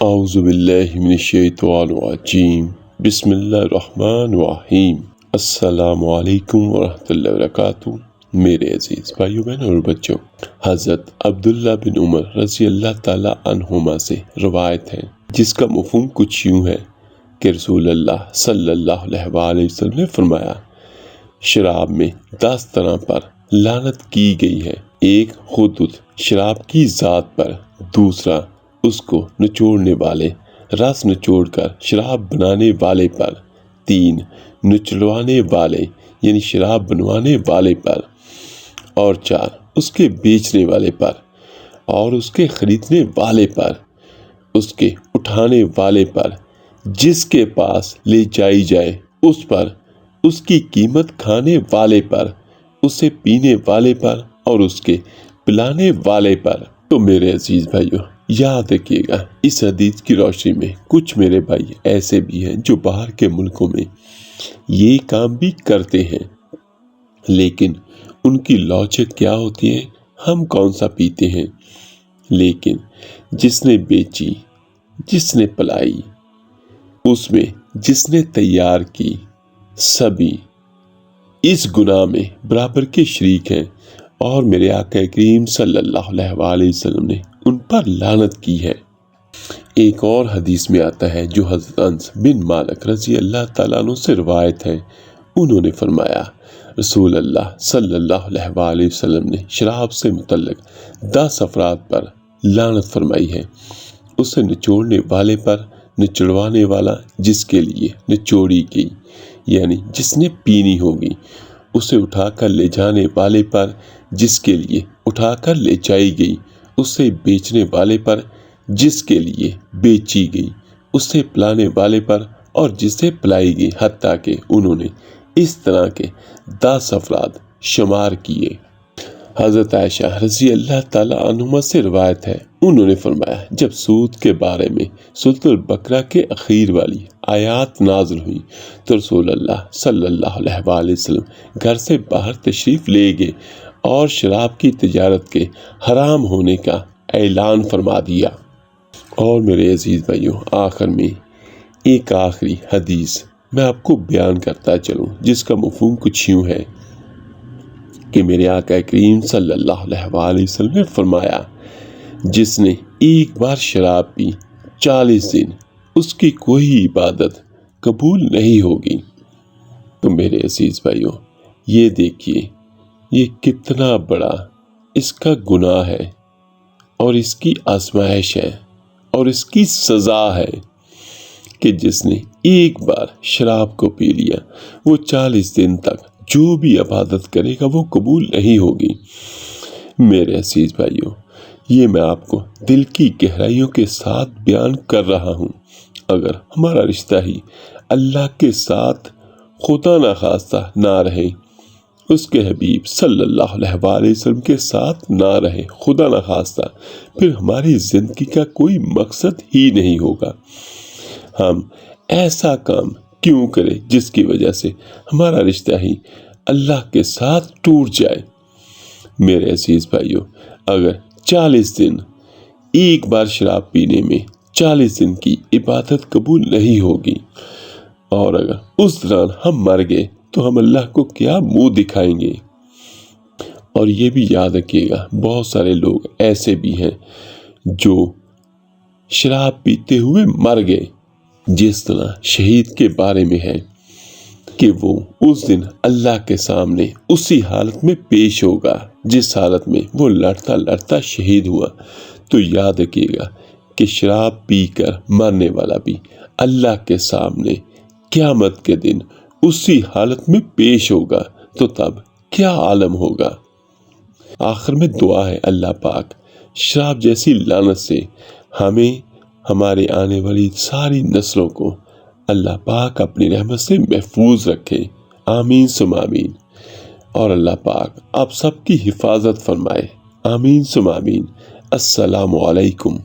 اعوذ باللہ من الشیطان الرجیم بسم اللہ الرحمن الرحیم۔ السلام علیکم ورحمۃ اللہ وبرکاتہ۔ میرے عزیز بھائیو بہن اور بچوں، حضرت عبداللہ بن عمر رضی اللہ تعالی عنہما سے روایت ہے جس کا مفہوم کچھ یوں ہے کہ رسول اللہ صلی اللہ علیہ وآلہ وسلم نے فرمایا، شراب میں 10 طرح پر لعنت کی گئی ہے۔ ایک خود شراب کی ذات پر، دوسرا اس کو نچوڑنے والے، رس نچوڑ کر شراب بنانے والے پر، 3 نچلوانے والے یعنی شراب بنوانے والے پر، اور 4 اس کے بیچنے والے پر، اور اس کے خریدنے والے پر، اس کے اٹھانے والے پر، جس کے پاس لے جائی جائے اس پر، اس کی قیمت کھانے والے پر، اسے پینے والے پر، اور اس کے پلانے والے پر۔ تو میرے عزیز بھائیو، یاد رکھیے گا، اس حدیث کی روشنی میں کچھ میرے بھائی ایسے بھی ہیں جو باہر کے ملکوں میں یہ کام بھی کرتے ہیں، لیکن ان کی لاجک کیا ہوتی ہے؟ ہم کون سا پیتے ہیں؟ لیکن جس نے بیچی، جس نے پلائی، اس میں جس نے تیار کی، سبھی اس گناہ میں برابر کے شریک ہیں، اور میرے آقا کریم صلی اللہ علیہ وآلہ وسلم نے ان پر لعنت کی ہے۔ ایک اور حدیث میں آتا ہے جو حضرت انس بن مالک رضی اللہ تعالیٰ عنہ سے روایت ہے، انہوں نے فرمایا، رسول اللہ صلی اللہ علیہ وآلہ وسلم نے شراب سے متعلق 10 افراد پر لعنت فرمائی ہے۔ اسے نچوڑنے والے پر، نچڑوانے والا جس کے لیے نچوڑی گئی یعنی جس نے پینی ہوگی، اسے اٹھا کر لے جانے والے پر، جس کے لیے اٹھا کر لے جائی گئی، اسے بیچنے والے پر، جس کے لیے بیچی گئی، اسے پلانے والے پر، اور جسے پلائی گئی، حتیٰ کہ انہوں نے اس طرح کے 10 افراد شمار کیے۔ حضرت عائشہ رضی اللہ تعالی عنہما سے روایت ہے، انہوں نے فرمایا، جب سود کے بارے میں سورۃ البقرہ کے اخیر والی آیات نازل ہوئی تو رسول اللہ صلی اللہ علیہ وآلہ وسلم گھر سے باہر تشریف لے گئے اور شراب کی تجارت کے حرام ہونے کا اعلان فرما دیا۔ اور میرے عزیز بھائیوں، آخر میں ایک آخری حدیث میں آپ کو بیان کرتا چلوں جس کا مفہوم کچھ یوں ہے کہ میرے آقا کریم صلی اللہ علیہ وآلہ وسلم نے فرمایا، جس نے ایک بار شراب پی 40 دن اس کی کوئی عبادت قبول نہیں ہوگی۔ تو میرے عزیز بھائیوں، یہ دیکھیے یہ کتنا بڑا اس کا گناہ ہے، اور اس کی آزمائش ہے، اور اس کی سزا ہے کہ جس نے ایک بار شراب کو پی لیا، وہ 40 دن تک جو بھی عبادت کرے گا وہ قبول نہیں ہوگی۔ میرے عزیز بھائیوں، یہ میں آپ کو دل کی گہرائیوں کے ساتھ بیان کر رہا ہوں۔ اگر ہمارا رشتہ ہی اللہ کے ساتھ خدا نخواستہ نہ رہے، اس کے حبیب صلی اللہ علیہ وآلہ وسلم کے ساتھ نہ رہے، خدا نخواستہ، پھر ہماری زندگی کا کوئی مقصد ہی نہیں ہوگا۔ ہم ایسا کام کیوں کریں جس کی وجہ سے ہمارا رشتہ ہی اللہ کے ساتھ ٹوٹ جائے؟ میرے عزیز بھائیوں، اگر 40 دن ایک بار شراب پینے میں 40 دن کی عبادت قبول نہیں ہوگی، اور اگر اس دوران ہم مر گئے تو ہم اللہ کو کیا منہ دکھائیں گے؟ اور یہ بھی یاد رکھیے گا، بہت سارے لوگ ایسے بھی ہیں جو شراب پیتے ہوئے مر گئے، جس طرح شہید کے بارے میں ہے کہ وہ اس دن اللہ کے سامنے اسی حالت میں پیش ہوگا جس حالت میں وہ لڑتا لڑتا شہید ہوا۔ تو یاد رکھیے گا کہ شراب پی کر مرنے والا بھی اللہ کے سامنے قیامت کے دن اسی حالت میں پیش ہوگا، تو تب کیا عالم ہوگا؟ آخر میں دعا ہے، اللہ پاک شراب جیسی لعنت سے ہمیں، ہمارے آنے والی ساری نسلوں کو اللہ پاک اپنی رحمت سے محفوظ رکھے، آمین ثم آمین۔ اور اللہ پاک آپ سب کی حفاظت فرمائے، آمین ثم آمین۔ السلام علیکم۔